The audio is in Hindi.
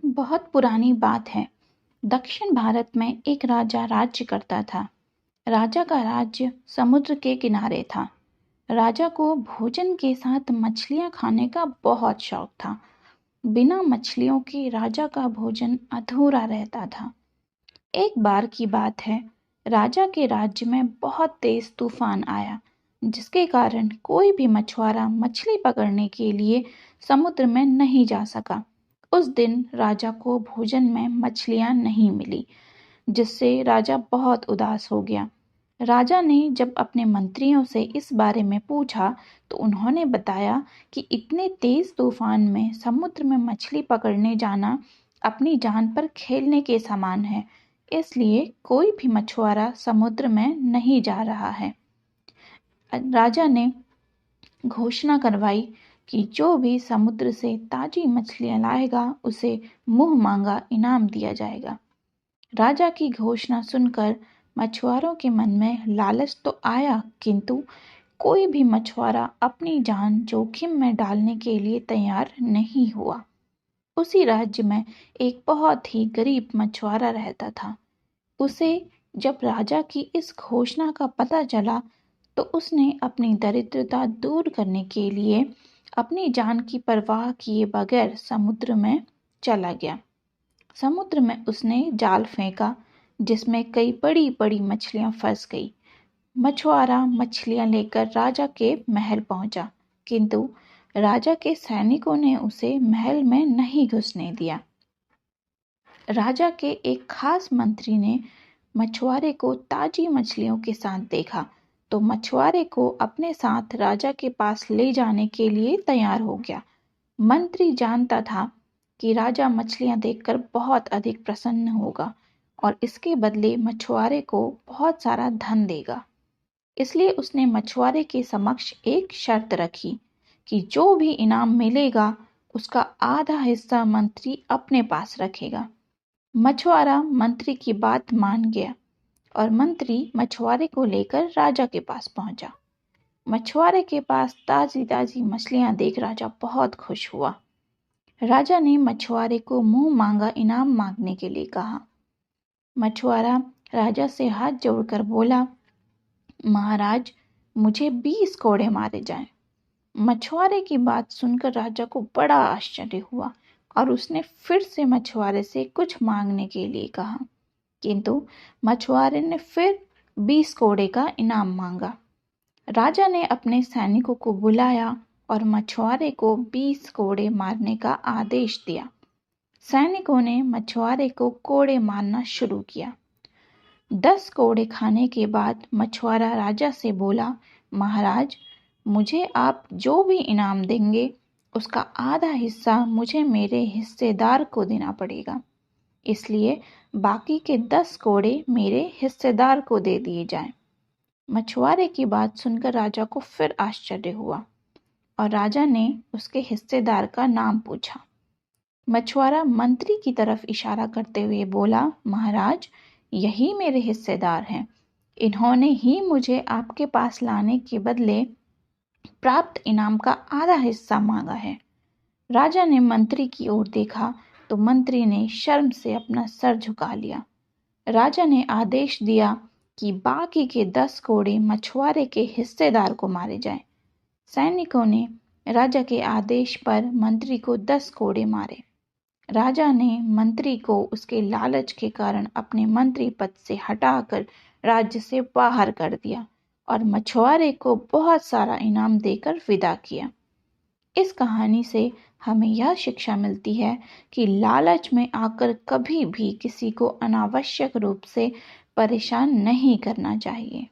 बहुत पुरानी बात है। दक्षिण भारत में एक राजा राज्य करता था। राजा का राज्य समुद्र के किनारे था। राजा को भोजन के साथ मछलियां खाने का बहुत शौक था। बिना मछलियों के राजा का भोजन अधूरा रहता था। एक बार की बात है, राजा के राज्य में बहुत तेज तूफान आया, जिसके कारण कोई भी मछुआरा मछली पकड़ने के लिए समुद्र में नहीं जा सका। उस दिन राजा को भोजन में मछलियां नहीं मिली, जिससे राजा बहुत उदास हो गया। राजा ने जब अपने मंत्रियों से इस बारे में पूछा, तो उन्होंने बताया कि इतने तेज तूफान में समुद्र में मछली पकड़ने जाना अपनी जान पर खेलने के समान है, इसलिए कोई भी मछुआरा समुद्र में नहीं जा रहा है। राजा ने घोषणा करवाई कि जो भी समुद्र से ताजी मछलियां लाएगा, उसे मुंह मांगा इनाम दिया जाएगा। राजा की घोषणा सुनकर मछुआरों के मन में लालच तो आया, किंतु कोई भी मछुआरा अपनी जान जोखिम में डालने के लिए तैयार नहीं हुआ। उसी राज्य में एक बहुत ही गरीब मछुआरा रहता था। उसे जब राजा की इस घोषणा का पता चला, तो उसने अपनी दरिद्रता दूर करने के लिए अपनी जान की परवाह किए बगैर समुद्र में चला गया। समुद्र में उसने जाल फेंका, जिसमें कई बड़ी बड़ी मछलियां फंस गई। मछुआरा मछलियां लेकर राजा के महल पहुंचा, किंतु राजा के सैनिकों ने उसे महल में नहीं घुसने दिया। राजा के एक खास मंत्री ने मछुआरे को ताजी मछलियों के साथ देखा, तो मछुआरे को अपने साथ राजा के पास ले जाने के लिए तैयार हो गया। मंत्री जानता था कि राजा मछलियां देखकर बहुत अधिक प्रसन्न होगा और इसके बदले मछुआरे को बहुत सारा धन देगा। इसलिए उसने मछुआरे के समक्ष एक शर्त रखी कि जो भी इनाम मिलेगा, उसका आधा हिस्सा मंत्री अपने पास रखेगा। मछुआरा मंत्री की बात मान गया और मंत्री मछुआरे को लेकर राजा के पास पहुंचा। मछुआरे के पास ताजी ताजी मछलियां देख राजा बहुत खुश हुआ। राजा ने मछुआरे को मुंह मांगा इनाम मांगने के लिए कहा। मछुआरा राजा से हाथ जोड़कर बोला, महाराज, मुझे 20 कोड़े मारे जाएं। मछुआरे की बात सुनकर राजा को बड़ा आश्चर्य हुआ और उसने फिर से मछुआरे से कुछ मांगने के लिए कहा, किंतु मछुआरे ने फिर 20 कोड़े का इनाम मांगा। राजा ने अपने सैनिकों को बुलाया और मछुआरे को 20 कोड़े मारने का आदेश दिया। सैनिकों ने मछुआरे को कोड़े मारना शुरू किया। 10 कोड़े खाने के बाद मछुआरा राजा से बोला, महाराज, मुझे आप जो भी इनाम देंगे, उसका आधा हिस्सा मुझे मेरे हिस्सेदार को देना पड़ेगा। इसलिए बाकी के 10 कोड़े मेरे हिस्सेदार को दे दिए जाएं। मछुआरे की बात सुनकर राजा को फिर आश्चर्य हुआ और राजा ने उसके हिस्सेदार का नाम पूछा। मछुआरा मंत्री की तरफ इशारा करते हुए बोला, महाराज, यही मेरे हिस्सेदार हैं। इन्होंने ही मुझे आपके पास लाने के बदले प्राप्त इनाम का आधा हिस्सा मांगा है। राजा ने मंत्री की ओर देखा तो मंत्री ने शर्म से अपना सर झुका लिया। राजा ने आदेश दिया कि बाकी के 10 कोड़े मछुआरे के हिस्सेदार को मारे जाएं। सैनिकों ने राजा के आदेश पर मंत्री को 10 कोड़े मारे। राजा ने मंत्री को उसके लालच के कारण अपने मंत्री पद से हटाकर राज्य से बाहर कर दिया और मछुआरे को बहुत सारा इनाम देकर विदा किया। इस कहानी से हमें यह शिक्षा मिलती है कि लालच में आकर कभी भी किसी को अनावश्यक रूप से परेशान नहीं करना चाहिए।